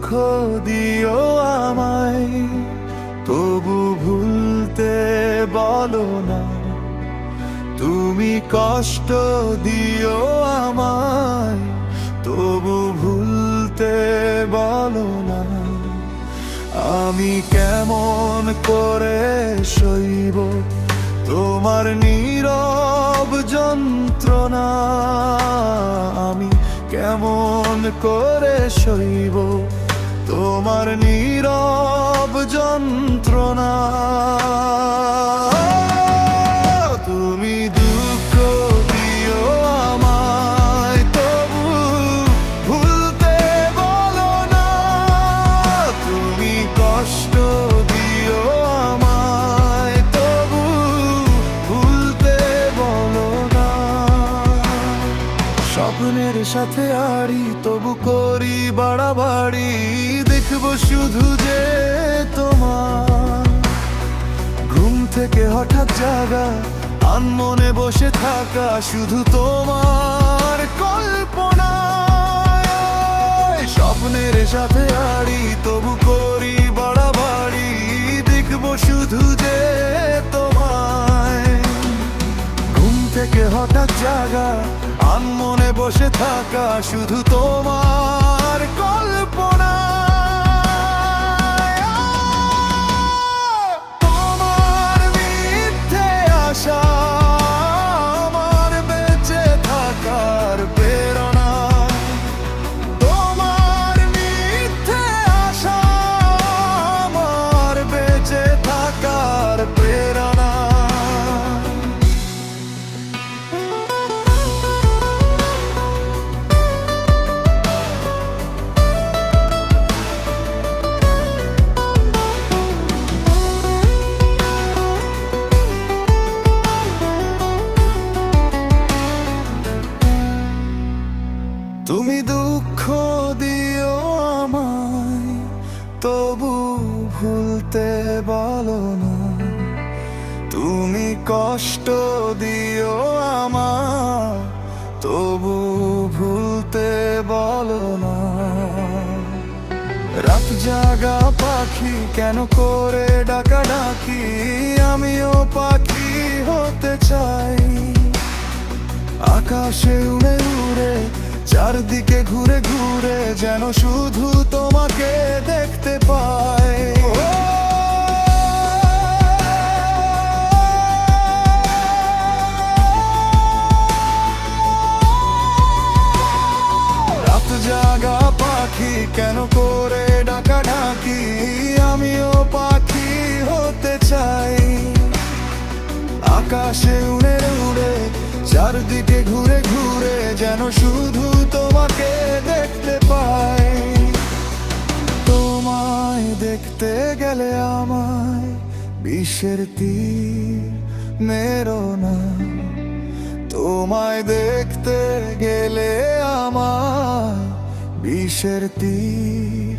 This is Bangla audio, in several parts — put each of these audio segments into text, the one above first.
দিও আমায়, তবু ভুলতে বলো না। তুমি কষ্ট দিও আমায়, তবু ভুলতে বলো না। আমি কেমন করে সইব তোমার নীরব যন্ত্রণা, আমি কেমন করে সইব তোমার নীরব যন্ত্রণা। তুমি দুঃখ দিও আমায়, তবু ভুলতে বলো না। তুমি কষ্ট দিও আমায়, তবু ভুলতে বলো না। স্বপ্নের সাথে আড়ি তবু করি বাড়াবাড়ি, দেখবো শুধু যে তোমার। ঘুম থেকে হঠাৎ জাগা, আনমনে বসে থাকা, শুধু তোমার কল্পনায়। স্বপ্নের সাথে আড়ি তবু করি বাড়াবাড়ি, দেখবো শুধু যে তোমায়। ঘুম থেকে হঠাৎ জাগা, আনমনে বসে থাকা, শুধু তোমার কল্পনায়। তোমার মিথ্যে আশা আমার বেঁচে থাকার প্রেরণা। তোমার মিথ্যে আশা আমার বেঁচে থাকার প্রেরণা। তুমি দুঃখ দিও আমায়, তবু ভুলতে বলো না। তুমি কষ্ট দিও আমায়, তবু ভুলতে বলো না। রাত জাগা পাখি কেন করে ডাকাডাকি, আমিও পাখি হতে চাই। আকাশে উড়ে উড়ে, চারদিকে ঘুরে ঘুরে, যেন শুধু তোমাকে দেখতে পাই। রাত জাগা পাখি কেন করে ডাকাডাকি, আমিও পাখি হতে চাই। আকাশে উড়ে উড়ে, চারদিকে ঘুরে ঘুরে, যেন শুধু তোমাকে দেখতে পাই। তোমায় দেখতে গেলে আমায় বিষের তীর মেরো না। তোমায় দেখতে গেলে আমায় বিষের তীর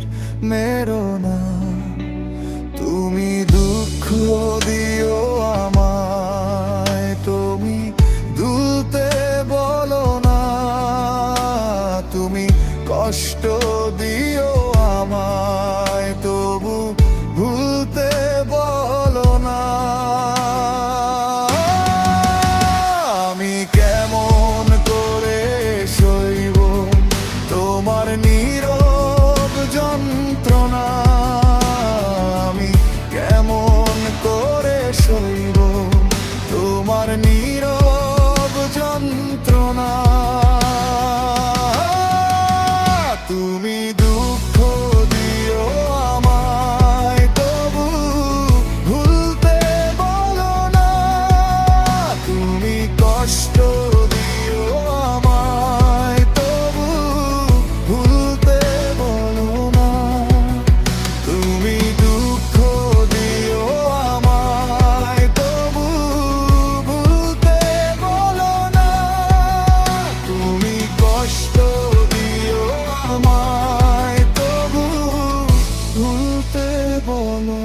মেরো না। তুমি দুঃখ দিও আমায়, তুমি দুলতে বলো না। তুমি কষ্ট দিও আমায়, তবু ভুলতে বলো না। আমি কেমন করে সইব তোমার নীরব যন্ত্রণা, আমি কেমন করে সইব তোমার নীরব যন্ত্রণা। তুমি দুঃখ দিও আমায়, তবু ভুলতে বলো না। তুমি কষ্ট দিও আমায়, তবু ভুলতে বলো না। তুমি দুঃখ দিও আমায়, তবু ভুলতে বলো না। তুমি কষ্ট দিও আমায়, তবু ভুলতে বলো